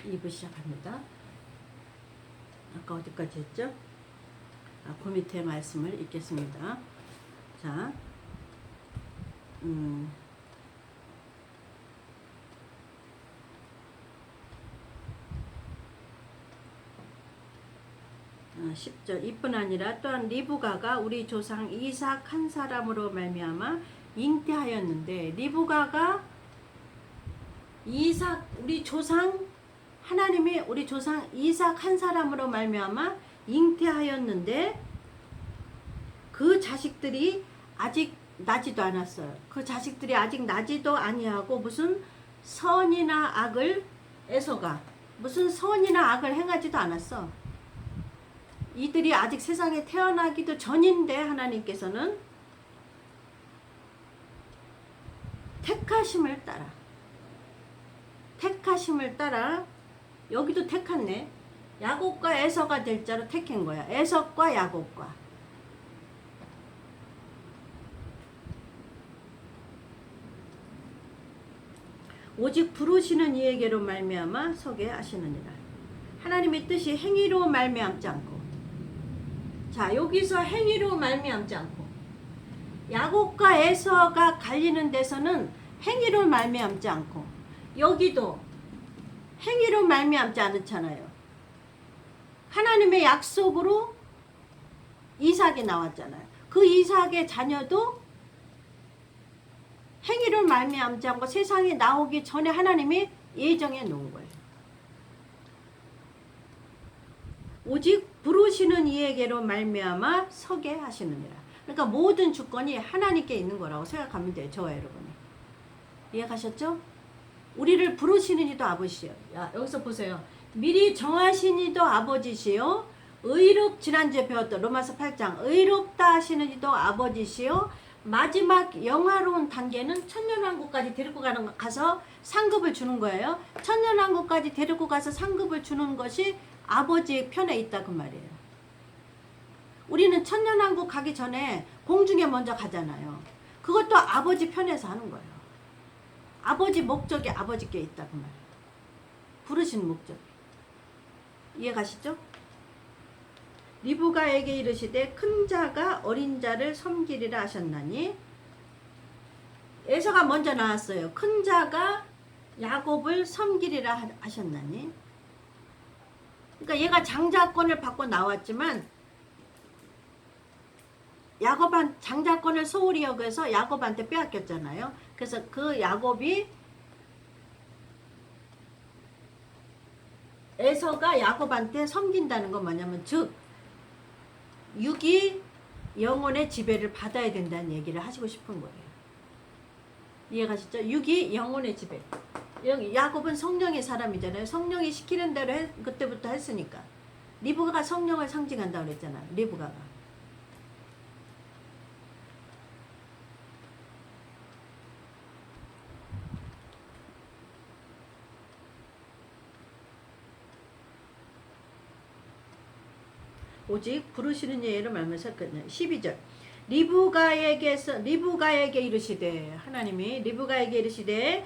2부 시작합니다. 아까 어디까지 했죠? 그 밑에 말씀을 읽겠습니다. 자, 10절 이뿐 아니라 또한 리브가가 우리 조상 이삭 한 사람으로 말미암아 잉태하였는데, 리브가가 이삭 우리 조상 하나님이 우리 조상 이삭 한 사람으로 말미암아 잉태하였는데 그 자식들이 아직 나지도 않았어요. 그 자식들이 아직 나지도 아니하고 무슨 선이나 악을 에서가 무슨 선이나 악을 행하지도 않았어. 이들이 아직 세상에 태어나기도 전인데 하나님께서는 택하심을 따라 여기도 택했네. 야곱과 에서가 될 자로 택한 거야. 에서과 야곱과. 오직 부르시는 이에게로 말미암아 서게 하시느니라. 하나님의 뜻이 행위로 말미암지 않고, 자 여기서 행위로 말미암지 않고, 야곱과 에서가 갈리는 데서는 행위로 말미암지 않고, 여기도 행위로 말미암지 않잖아요. 하나님의 약속으로 이삭이 나왔잖아요. 그 이삭의 자녀도 행위로 말미암지 않고 세상에 나오기 전에 하나님이 예정해 놓은 거예요. 오직 부르시는 이에게로 말미암아 서게 하시느니라. 그러니까 모든 주권이 하나님께 있는 거라고 생각하면 돼요. 저와 여러분이. 이해가셨죠? 우리를 부르시는 이도 아버지시요. 여기서 보세요. 미리 정하신 이도 아버지시요. 지난주에 배웠던 로마서 8장 의롭다 하시는 이도 아버지시요. 마지막 영화로운 단계는 천년왕국까지 데리고 가서 상급을 주는 거예요. 천년왕국까지 데리고 가서 상급을 주는 것이 아버지의 편에 있다 그 말이에요. 우리는 천년왕국 가기 전에 공중에 먼저 가잖아요. 그것도 아버지 편에서 하는 거예요. 아버지 목적이 아버지께 있다 그 말이에요. 부르신 목적. 이해가시죠? 리브가에게 이르시되 큰 자가 어린 자를 섬기리라 하셨나니, 에서가 먼저 나왔어요. 큰 자가 야곱을 섬기리라 하셨나니. 그러니까 얘가 장자권을 받고 나왔지만 장자권을 소홀히 여겨서 야곱한테 빼앗겼잖아요. 그래서 그 야곱이 에서가 야곱한테 섬긴다는 건 뭐냐면, 즉 육이 영혼의 지배를 받아야 된다는 얘기를 하시고 싶은 거예요. 이해가시죠? 육이 영혼의 지배. 야곱은 성령의 사람이잖아요. 성령이 시키는 대로 그때부터 했으니까. 리브가가 성령을 상징한다고 그랬잖아요. 리브가가. 오직 부르시는 예로 말면서 12절 리브가에게 이르시되, 하나님이 리브가에게 이르시되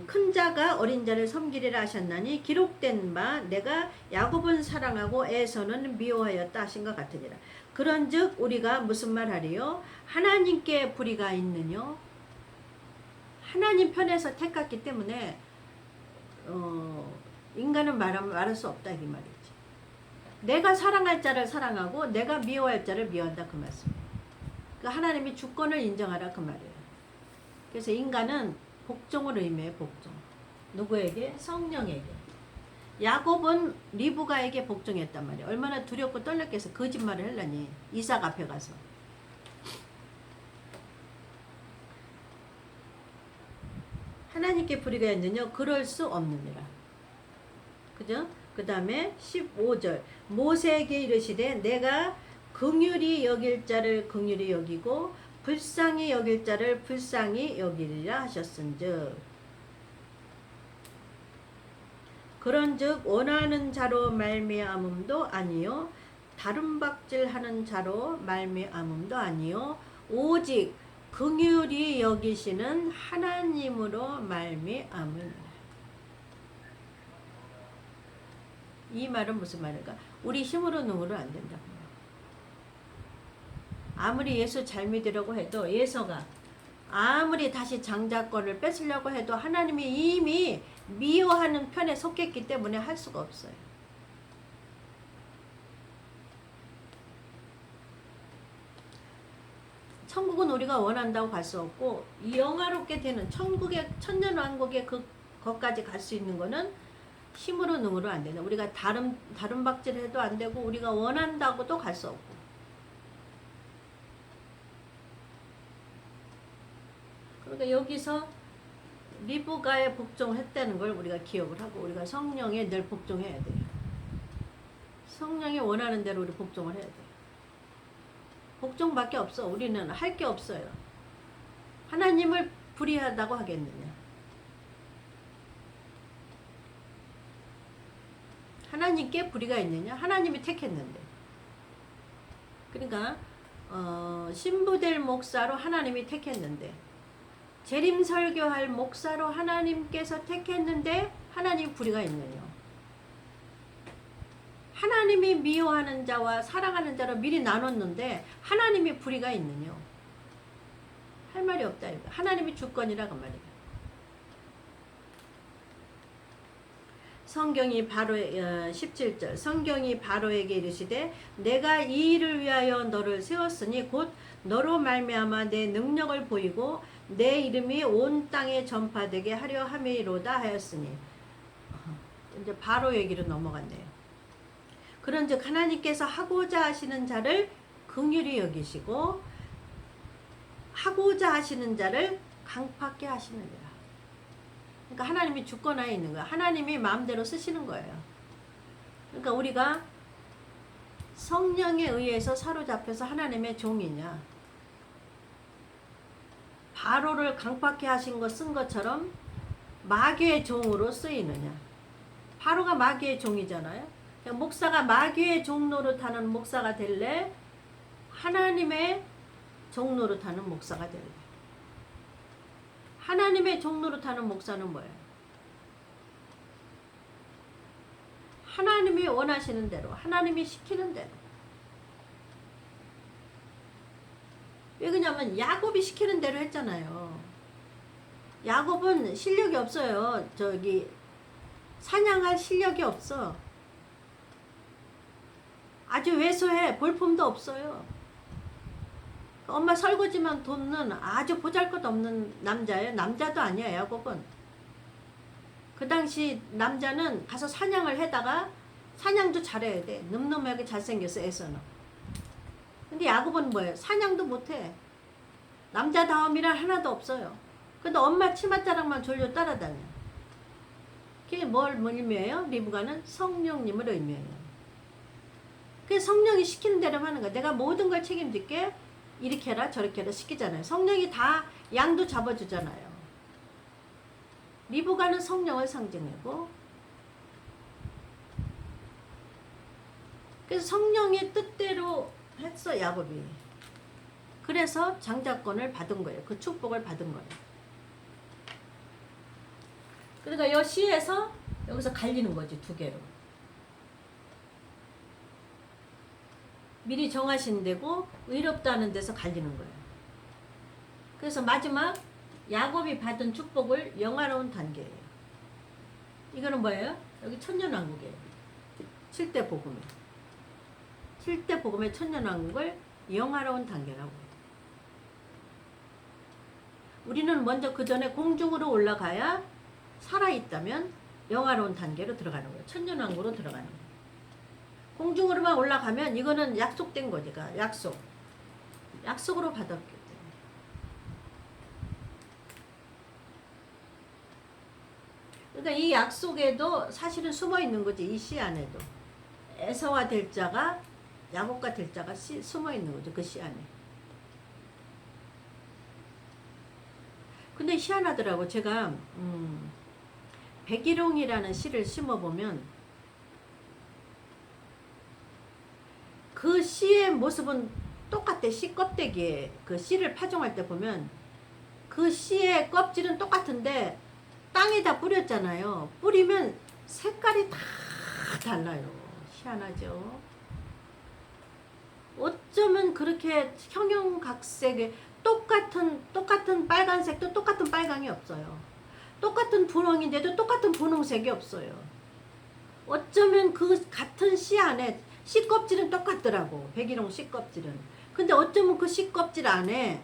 큰 자가 어린 자를 섬기리라 하셨나니 기록된 바 내가 야곱은 사랑하고 에서는 미워하였다 하신 것 같으니라. 그런즉 우리가 무슨 말하리요? 하나님께 불의가 있느뇨? 하나님 편에서 택했기 때문에 인간은 말할 수 없다 이 말이지. 내가 사랑할 자를 사랑하고 내가 미워할 자를 미워한다 그 말씀이에요. 그러니까 하나님이 주권을 인정하라 그 말이에요. 그래서 인간은 복종을 의미해요. 복종. 누구에게? 성령에게. 야곱은 리브가에게 복종했단 말이에요. 얼마나 두렵고 떨렸겠어. 거짓말을 하려니 이삭 앞에 가서. 하나님께 불의가 있느냐? 그럴 수 없느니라. 그죠? 그 다음에 15절 모세에게 이르시되 내가 긍휼히 여길 자를 긍휼히 여기고 불쌍히 여길 자를 불쌍히 여기리라 하셨은즉, 그런즉 원하는 자로 말미암음도 아니요 다른 박질하는 자로 말미암음도 아니요 오직 긍휼히 여기시는 하나님으로 말미암으니라. 이 말은 무슨 말일까? 우리 힘으로 능으로 안 된다고. 아무리 예수 잘 믿으려고 해도 예서가 아무리 다시 장자권을 뺏으려고 해도 하나님이 이미 미워하는 편에 속했기 때문에 할 수가 없어요. 천국은 우리가 원한다고 갈 수 없고 이 영화롭게 되는 천국의 천년왕국의 그것까지 갈 수 있는 거는 힘으로 능으로 안 된다. 우리가 다른 박질 해도 안 되고 우리가 원한다고도 갈 수 없고. 그러니까 여기서 리브가에 복종했다는 걸 우리가 기억을 하고 우리가 성령에 늘 복종해야 돼요. 성령이 원하는 대로 우리 복종을 해야 돼요. 복종밖에 없어. 우리는 할 게 없어요. 하나님을 불의하다고 하겠느냐. 하나님께 불의가 있느냐. 하나님이 택했는데. 그러니까 신부될 목사로 하나님이 택했는데 재림 설교할 목사로 하나님께서 택했는데 하나님 불의가 있느냐. 하나님이 미워하는 자와 사랑하는 자로 미리 나눴는데 하나님이 불의가 있느냐. 할 말이 없다. 이거. 하나님이 주권이라 그 말이에요. 성경이 바로 17절 성경이 바로에게 이르시되 내가 이 일을 위하여 너를 세웠으니 곧 너로 말미암아 내 능력을 보이고 내 이름이 온 땅에 전파되게 하려 함이로다 하였으니. 이제 바로 얘기로 넘어갔네요. 그런즉 하나님께서 하고자 하시는 자를 긍휼히 여기시고 하고자 하시는 자를 강팍게 하시느니라. 그러니까 하나님이 주권하에 있는 거야. 하나님이 마음대로 쓰시는 거예요. 그러니까 우리가 성령에 의해서 사로잡혀서 하나님의 종이냐, 바로를 강팍게 하신 거 쓴 것처럼 마귀의 종으로 쓰이느냐. 바로가 마귀의 종이잖아요. 목사가 마귀의 종 노릇하는 목사가 될래? 하나님의 종 노릇하는 목사가 될래? 하나님의 종 노릇하는 목사는 뭐예요? 하나님이 원하시는 대로, 하나님이 시키는 대로. 왜 그러냐면 야곱이 시키는 대로 했잖아요. 야곱은 실력이 없어요. 사냥할 실력이 없어. 아주 왜소해. 볼품도 없어요. 엄마 설거지만 돕는 아주 보잘것없는 남자예요. 남자도 아니야, 야곱은. 그 당시 남자는 가서 사냥을 해다가 사냥도 잘해야 돼. 늠름하게 잘생겼어, 에서는. 근데 야곱은 뭐예요? 사냥도 못해. 남자다움이란 하나도 없어요. 근데 엄마 치맛자락만 졸려 따라다녀. 그게 뭘 의미해요? 리브가는 성령님을 의미해요. 그래서 성령이 시키는 대로 하는 거야. 내가 모든 걸 책임질게. 이렇게 해라 저렇게 해라 시키잖아요. 성령이 다 양도 잡아주잖아요. 리브가는 성령을 상징하고, 그래서 성령의 뜻대로 했어 야곱이. 그래서 장자권을 받은 거예요. 그 축복을 받은 거예요. 그러니까 이 시에서 여기서 갈리는 거지, 두 개로. 미리 정하신 데고 의롭다는 데서 갈리는 거예요. 그래서 마지막 야곱이 받은 축복을 영화로운 단계예요. 이거는 뭐예요? 여기 천년왕국이에요. 7대 복음이에요. 7대 복음의 천년왕국을 영화로운 단계라고 해요. 우리는 먼저 그 전에 공중으로 올라가야 살아있다면 영화로운 단계로 들어가는 거예요. 천년왕국으로 들어가는 거예요. 공중으로만 올라가면 이거는 약속된 거니까 약속으로 받았기 때문에. 그러니까 이 약속에도 사실은 숨어 있는 거지. 이 시 안에도 에서와 될 자가 야곱과 될 자가 숨어 있는 거죠. 그 시 안에. 근데 희한하더라고. 제가 백일홍이라는 시를 심어보면 그 씨의 모습은 똑같아. 씨 껍데기에 그 씨를 파종할 때 보면 그 씨의 껍질은 똑같은데 땅에다 뿌렸잖아요. 뿌리면 색깔이 다 달라요. 희한하죠. 어쩌면 그렇게 형형각색의 똑같은 빨간색도 똑같은 빨강이 없어요. 똑같은 분홍인데도 똑같은 분홍색이 없어요. 어쩌면 그 같은 씨 안에 씨 껍질은 똑같더라고. 백일홍 씨 껍질은. 근데 어쩌면 그 씨 껍질 안에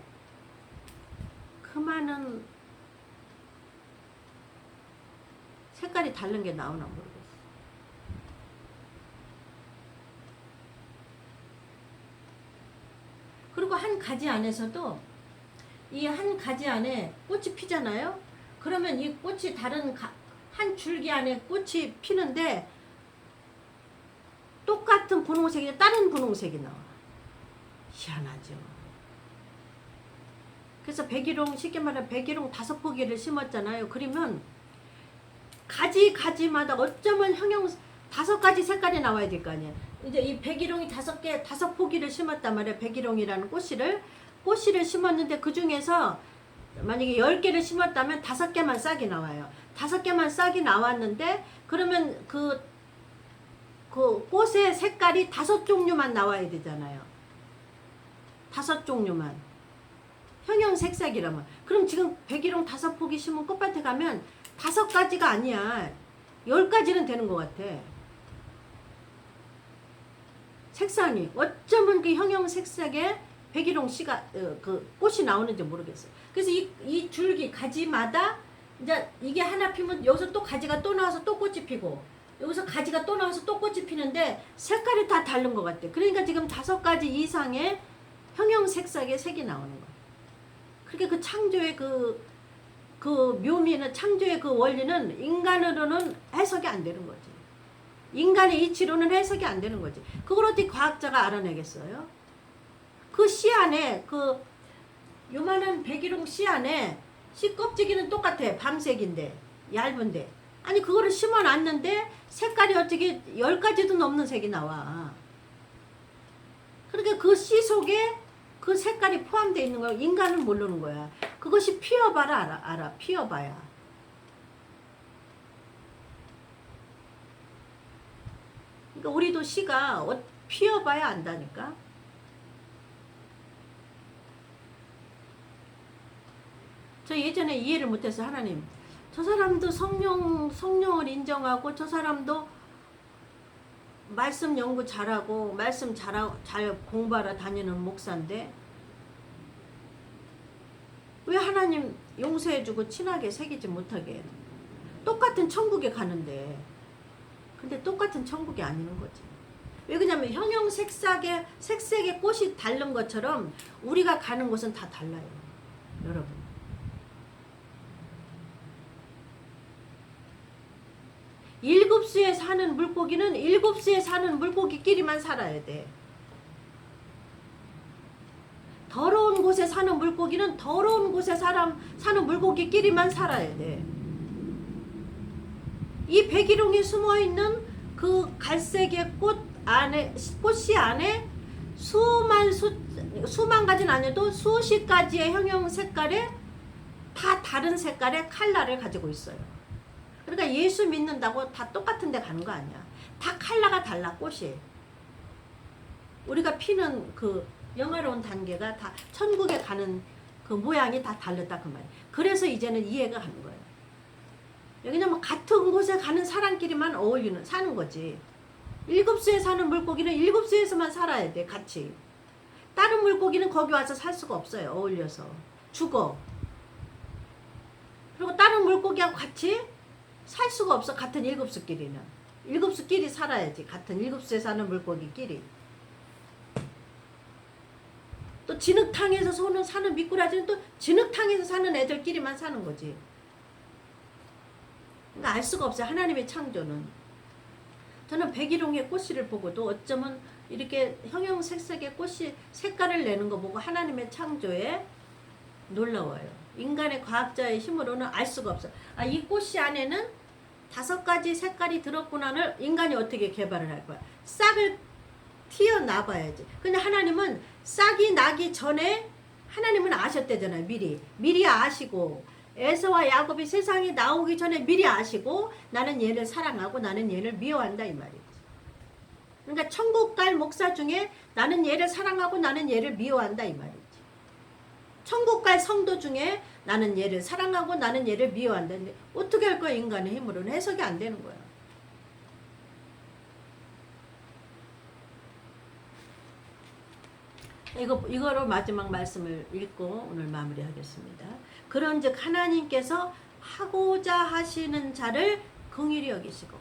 그 많은 색깔이 다른 게 나오나 모르겠어. 그리고 한 가지 안에서도 이 한 가지 안에 꽃이 피잖아요. 그러면 이 꽃이 한 줄기 안에 꽃이 피는데 똑같은 분홍색이 다른 분홍색이 나와. 희한하죠. 그래서 백일홍, 쉽게 말하면 백일홍 5포기를 심었잖아요. 그러면 가지마다 어쩌면 형형 5가지 색깔이 나와야 될 거 아니야. 이제 이 백일홍이 5포기를 심었단 말이야. 백일홍이라는 꽃씨를 심었는데 그 중에서 만약에 10개를 심었다면 5개만 싹이 나와요. 5개만 싹이 나왔는데 그러면 그 꽃의 색깔이 5종류만 나와야 되잖아요. 5종류만. 형형색색이라면. 그럼 지금 백일홍 5포기 심은 꽃밭에 가면 5가지가 아니야. 10가지는 되는 것 같아. 색상이. 어쩌면 그 형형색색의 백일홍 씨가, 그 꽃이 나오는지 모르겠어요. 그래서 이 줄기, 가지마다 이제 이게 하나 피면 여기서 또 가지가 또 나와서 또 꽃이 피고 여기서 가지가 또 나와서 또 꽃이 피는데 색깔이 다 다른 것 같아. 그러니까 지금 5가지 이상의 형형색색의 색이 나오는 거야. 그러니까 그 창조의 그 묘미는, 창조의 그 원리는 인간으로는 해석이 안 되는 거지. 인간의 이치로는 해석이 안 되는 거지. 그걸 어떻게 과학자가 알아내겠어요? 그 씨 안에, 요만한 백일홍 씨 안에 씨 껍질기는 똑같아. 밤색인데, 얇은데. 아니, 그거를 심어놨는데 색깔이 어떻게 10가지도 넘는 색이 나와. 그러니까 그 씨 속에 그 색깔이 포함되어 있는 거야. 인간은 모르는 거야. 그것이 피어봐라 알아. 피어봐야. 그러니까 우리도 씨가 피어봐야 안다니까. 저 예전에 이해를 못해서 하나님, 저 사람도 성령을 인정하고 저 사람도 말씀 연구 잘하고 말씀 잘 공부하러 다니는 목사인데 왜 하나님 용서해주고 친하게 새기지 못하게 해요? 똑같은 천국에 가는데. 근데 똑같은 천국이 아니는 거지. 왜 그러냐면 색색의 꽃이 다른 것처럼 우리가 가는 곳은 다 달라요. 여러분. 일곱 수에 사는 물고기는 일곱 수에 사는 물고기끼리만 살아야 돼. 더러운 곳에 사는 물고기는 더러운 곳에 사는 물고기끼리만 살아야 돼. 이 백일홍이 숨어있는 그 갈색의 꽃씨 안에 수만 가지는 아니어도 수십 가지의 형형 색깔에 다 다른 색깔의 컬러를 가지고 있어요. 그러니까 예수 믿는다고 다 똑같은 데 가는 거 아니야. 다 컬러가 달라, 꽃이. 우리가 피는 그 영화로운 단계가 다 천국에 가는 그 모양이 다 다르다 그 말이야. 그래서 이제는 이해가 가는 거예요. 왜냐면 같은 곳에 가는 사람끼리만 사는 거지. 7수에 사는 물고기는 7수에서만 살아야 돼, 같이. 다른 물고기는 거기 와서 살 수가 없어요, 어울려서. 죽어. 그리고 다른 물고기하고 같이 살 수가 없어, 같은 7수끼리는. 7수끼리 살아야지, 같은 7수에 사는 물고기끼리. 또 진흙탕에서 사는 미꾸라지는 또 진흙탕에서 사는 애들끼리만 사는 거지. 그러니까 알 수가 없어요, 하나님의 창조는. 저는 백일홍의 꽃씨를 보고도 어쩌면 이렇게 형형색색의 꽃이 색깔을 내는 거 보고 하나님의 창조에 놀라워요. 인간의 과학자의 힘으로는 알 수가 없어요. 아, 이 꽃씨 안에는 5가지 색깔이 들었구나를 인간이 어떻게 개발을 할 거야. 싹을 튀어나봐야지. 근데 하나님은 싹이 나기 전에 하나님은 아셨대잖아요. 미리 아시고 에서와 야곱이 세상에 나오기 전에 미리 아시고 나는 얘를 사랑하고 나는 얘를 미워한다 이 말이지. 그러니까 천국 갈 목사 중에 나는 얘를 사랑하고 나는 얘를 미워한다 이 말이지. 천국 갈 성도 중에 나는 얘를 사랑하고 나는 얘를 미워한다. 근데 어떻게 할 거야 인간의 힘으로는 해석이 안 되는 거야. 이거로 마지막 말씀을 읽고 오늘 마무리하겠습니다. 그런즉 하나님께서 하고자 하시는 자를 긍휼히 여기시고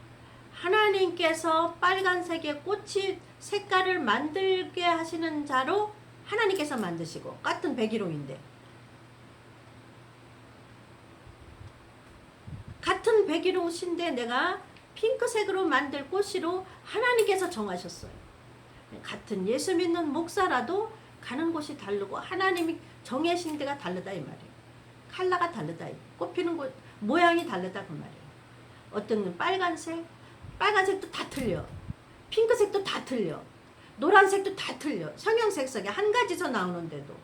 하나님께서 빨간색의 꽃이 색깔을 만들게 하시는 자로 하나님께서 만드시고 같은 백일홍인데 같은 백일홍인데 내가 핑크색으로 만들 꽃으로 하나님께서 정하셨어요. 같은 예수 믿는 목사라도 가는 곳이 다르고 하나님이 정하신 데가 다르다 이 말이에요. 컬러가 다르다. 꽃 피는 곳 모양이 다르다 그 말이에요. 어떤 빨간색도 다 틀려. 핑크색도 다 틀려. 노란색도 다 틀려. 성형색석이 한 가지서 나오는데도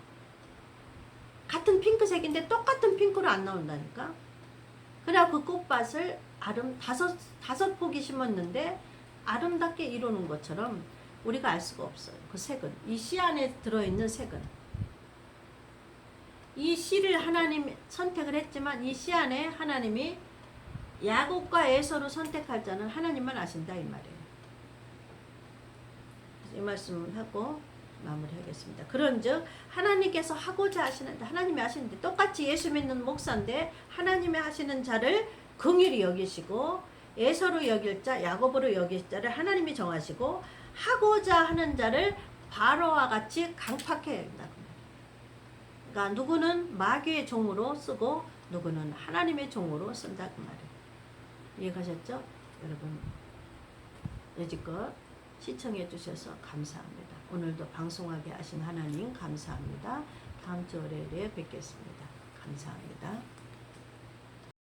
같은 핑크색인데 똑같은 핑크로 안 나온다니까. 그래야 그 꽃밭을 다섯 폭이 심었는데 아름답게 이루는 것처럼 우리가 알 수가 없어요. 그 색은 이 씨 안에 들어있는 색은 이 씨를 하나님 선택을 했지만 이 씨 안에 하나님이 야곱과 에서로 선택할 자는 하나님만 아신다 이 말이에요. 이 말씀을 하고 마무리하겠습니다. 그런즉 하나님께서 하고자 하시는데 하나님이 하시는데 똑같이 예수 믿는 목사인데 하나님이 하시는 자를 긍휼히 여기시고 에서로 여길 자 야곱으로 여길 자를 하나님이 정하시고 하고자 하는 자를 바로와 같이 강팍해 한다. 그러니까 누구는 마귀의 종으로 쓰고 누구는 하나님의 종으로 쓴다 그 말이에요. 이해가셨죠? 여러분 여지껏 시청해 주셔서 감사합니다. 오늘도 방송하게 하신 하나님 감사합니다. 다음 주 월요일에 뵙겠습니다. 감사합니다.